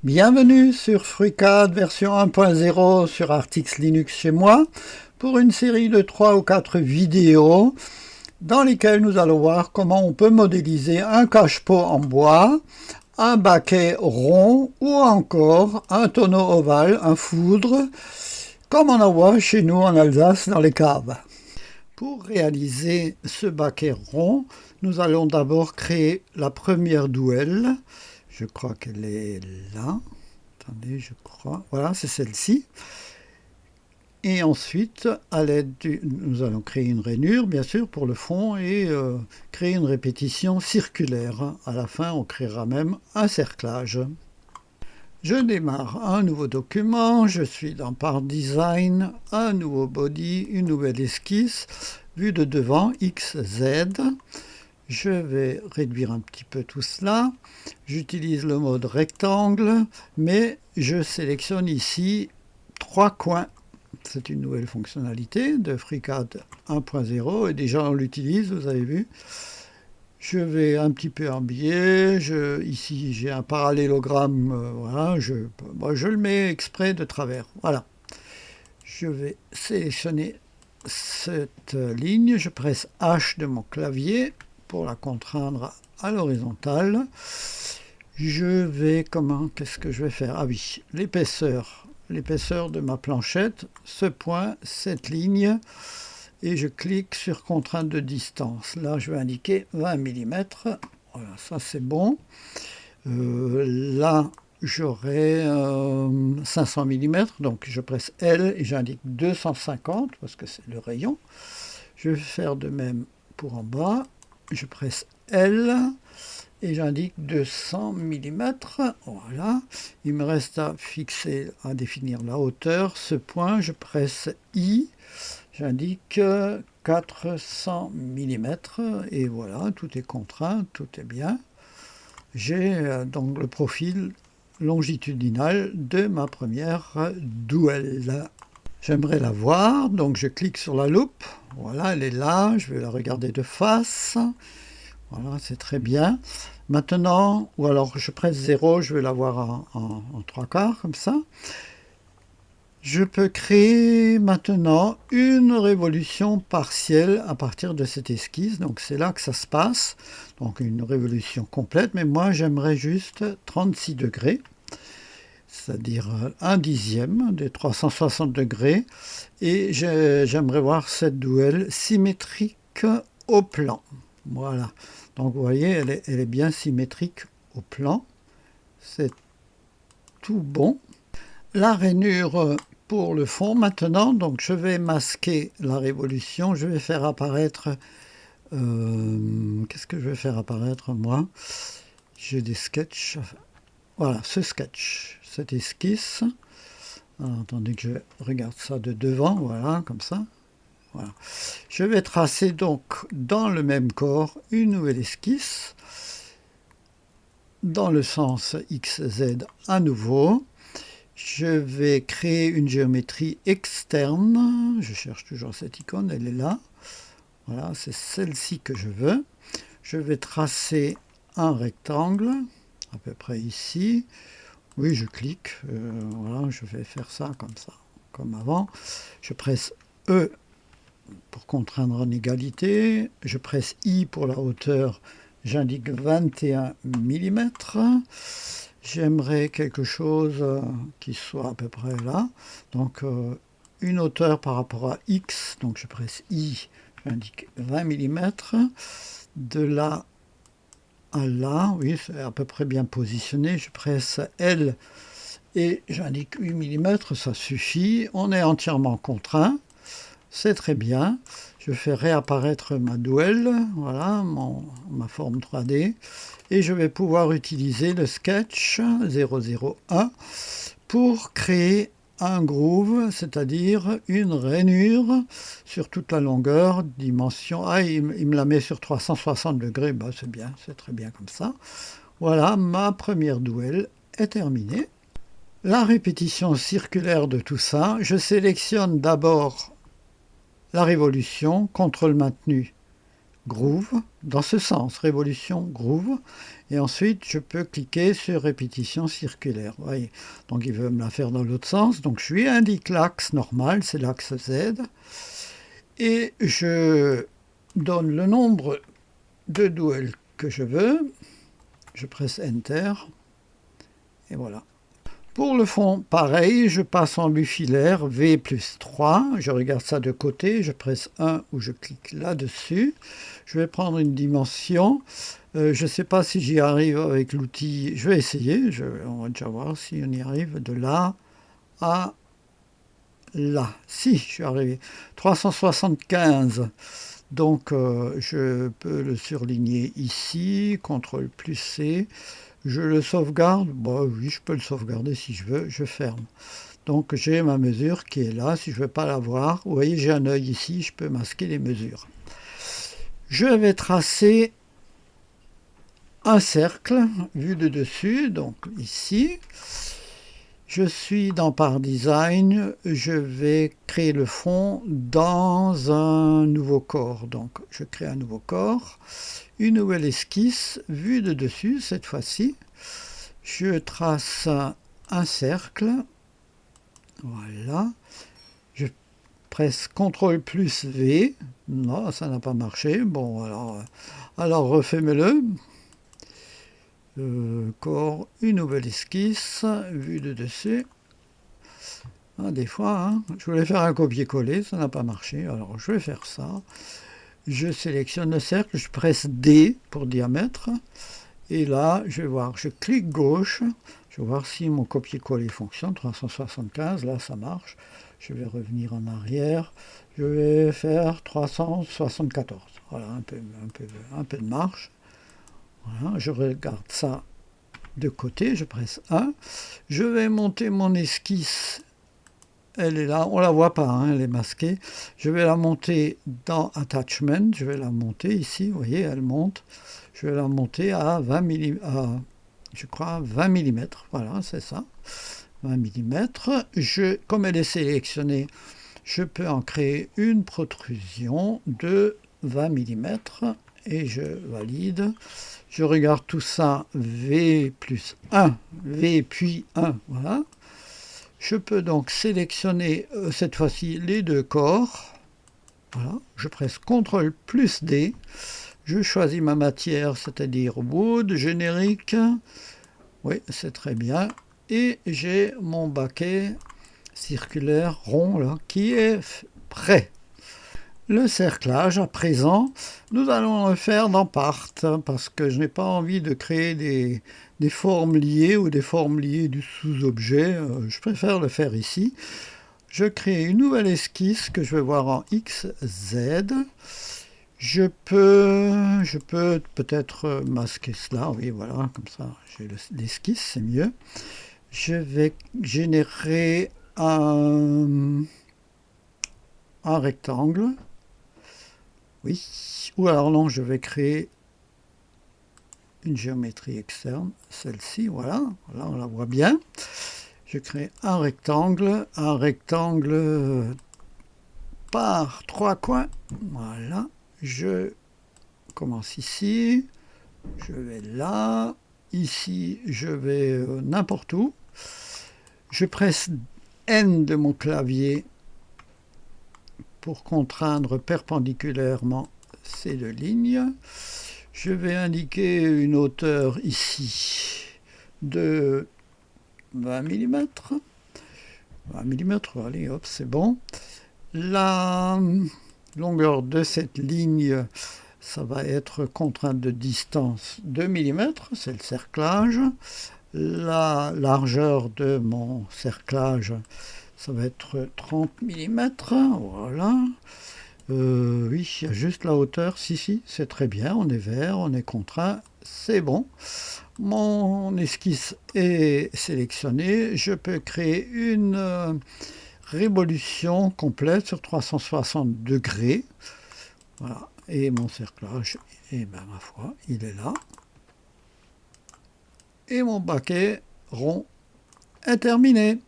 Bienvenue sur FreeCAD version 1.0 sur Artix Linux chez moi pour une série de 3 ou 4 vidéos dans lesquelles nous allons voir comment on peut modéliser un cache-pot en bois, un baquet rond ou encore un tonneau ovale, un foudre, comme on en voit chez nous en Alsace dans les caves. Pour réaliser ce baquet rond, nous allons d'abord créer la première douelle. Je crois qu'elle est là. Attendez, je crois. Voilà, c'est celle-ci. Et ensuite, à l'aide nous allons créer une rainure, bien sûr, pour le fond et créer une répétition circulaire. À la fin, on créera même un cerclage. Je démarre un nouveau document, je suis dans Part Design, un nouveau body, une nouvelle esquisse, vue de devant, XZ. Je vais réduire un petit peu tout cela. J'utilise le mode rectangle, mais je sélectionne ici 3 coins. C'est une nouvelle fonctionnalité de FreeCAD 1.0 et déjà on l'utilise, vous avez vu. Je vais un petit peu en biais. Ici j'ai un parallélogramme, voilà, je le mets exprès de travers. Voilà. Je vais sélectionner cette ligne, je presse H de mon clavier pour la contraindre à l'horizontale. Qu'est-ce que je vais faire? Ah oui, l'épaisseur de ma planchette, ce point, cette ligne, et je clique sur contrainte de distance. Là, je vais indiquer 20 mm. Voilà, ça c'est bon. Là, j'aurai 500 mm, donc je presse L et j'indique 250 parce que c'est le rayon. Je vais faire de même pour en bas. Je presse L et j'indique 200 mm. Voilà. Il me reste à définir la hauteur. Ce point, je presse I. J'indique 400 mm. Et voilà, tout est contraint, tout est bien. J'ai donc le profil longitudinal de ma première douelle. J'aimerais la voir, donc je clique sur la loupe. Voilà, elle est là, je vais la regarder de face. Voilà, c'est très bien. Maintenant, ou alors je presse 0, je vais la voir en 3/4, comme ça. Je peux créer maintenant une révolution partielle à partir de cette esquisse. Donc c'est là que ça se passe. Donc une révolution complète, mais moi j'aimerais juste 36 degrés. C'est-à-dire 1/10 des 360 degrés. Et j'aimerais voir cette douelle symétrique au plan. Voilà. Donc vous voyez, elle est bien symétrique au plan. C'est tout bon. La rainure pour le fond maintenant, donc je vais masquer la révolution. Je vais faire apparaître... qu'est-ce que je vais faire apparaître moi? J'ai des sketchs. Voilà, ce sketch, cette esquisse. Alors, attendez que je regarde ça de devant, voilà, comme ça. Voilà. Je vais tracer donc dans le même corps une nouvelle esquisse, dans le sens XZ à nouveau. Je vais créer une géométrie externe. Je cherche toujours cette icône, elle est là. Voilà, c'est celle-ci que je veux. Je vais tracer un rectangle, à peu près ici. Oui, je clique. Voilà, je vais faire ça, comme avant. Je presse E pour contraindre en égalité. Je presse I pour la hauteur. J'indique 21 mm. J'aimerais quelque chose qui soit à peu près là. Donc, une hauteur par rapport à X. Donc, je presse I. J'indique 20 mm. De là à là, oui, c'est à peu près bien positionné. Je presse L et j'indique 8 mm, ça suffit. On est entièrement contraint. C'est très bien. Je fais réapparaître ma douelle, voilà, ma forme 3D. Et je vais pouvoir utiliser le sketch 001 pour créer un groove, c'est-à-dire une rainure sur toute la longueur, dimension. Ah, il me la met sur 360 degrés, bah, c'est bien, c'est très bien comme ça. Voilà, ma première douelle est terminée. La répétition circulaire de tout ça, je sélectionne d'abord la révolution, contrôle maintenu groove, dans ce sens, révolution, groove, et ensuite je peux cliquer sur répétition circulaire, voyez. Donc il veut me la faire dans l'autre sens, donc je lui indique l'axe normal, c'est l'axe Z, et je donne le nombre de duels que je veux, je presse Enter, et voilà. Pour le fond, pareil, je passe en bufilaire V plus 3, je regarde ça de côté, je presse 1 ou je clique là-dessus. Je vais prendre une dimension, je ne sais pas si j'y arrive avec l'outil, je vais essayer, on va déjà voir si on y arrive de là à là. Si, je suis arrivé. 375, donc je peux le surligner ici, CTRL plus C. Je le sauvegarde, bon, oui, je peux le sauvegarder si je veux, je ferme. Donc j'ai ma mesure qui est là, si je ne veux pas la voir, vous voyez j'ai un œil ici, je peux masquer les mesures. Je vais tracer un cercle vu de dessus, donc ici. Je suis dans Par Design, je vais créer le fond dans un nouveau corps. Donc je crée un nouveau corps, une nouvelle esquisse vue de dessus cette fois-ci. Je trace un cercle, voilà. Je presse CTRL plus V, non ça n'a pas marché, bon alors refais-le. Corps, une nouvelle esquisse, vue de dessus. Ah, des fois, hein, je voulais faire un copier-coller, ça n'a pas marché, alors je vais faire ça. Je sélectionne le cercle, je presse D pour diamètre, et là, je vais voir, je clique gauche, je vais voir si mon copier-coller fonctionne, 375, là ça marche. Je vais revenir en arrière, je vais faire 374, voilà, un peu de marche. Voilà, je regarde ça de côté, je presse 1. Je vais monter mon esquisse, elle est là, on ne la voit pas, hein, elle est masquée. Je vais la monter dans Attachment, je vais la monter ici, vous voyez, elle monte. Je vais la monter à 20 mm, je crois 20 mm, voilà, c'est ça, 20 mm. Comme elle est sélectionnée, je peux en créer une protrusion de 20 mm et je valide. Je regarde tout ça, V plus 1, V puis 1, voilà. Je peux donc sélectionner cette fois-ci les deux corps. Voilà. Je presse CTRL plus D. Je choisis ma matière, c'est-à-dire Wood, générique. Oui, c'est très bien. Et j'ai mon baquet circulaire rond là, qui est prêt. Le cerclage, à présent, nous allons le faire dans Part, parce que je n'ai pas envie de créer des formes liées ou des formes liées du sous-objet. Je préfère le faire ici. Je crée une nouvelle esquisse que je vais voir en XZ. Je peux peut-être masquer cela, oui, voilà, comme ça, j'ai l'esquisse, c'est mieux. Je vais générer un rectangle. Oui, ou alors non, je vais créer une géométrie externe, celle-ci, voilà, là on la voit bien. Je crée un rectangle par 3 coins, voilà. Je commence ici, je vais là, ici je vais n'importe où. Je presse N de mon clavier pour contraindre perpendiculairement ces deux lignes. Je vais indiquer une hauteur ici de 20 mm. 20 mm, allez hop, c'est bon. La longueur de cette ligne, ça va être contrainte de distance 2 mm, c'est le cerclage. La largeur de mon cerclage, ça va être 30 mm, voilà. Oui, il y a juste la hauteur, si, c'est très bien, on est vert, on est contraint, c'est bon. Mon esquisse est sélectionnée, je peux créer une révolution complète sur 360 degrés. Voilà, et mon cerclage, et ben ma foi, il est là. Et mon baquet rond est terminé.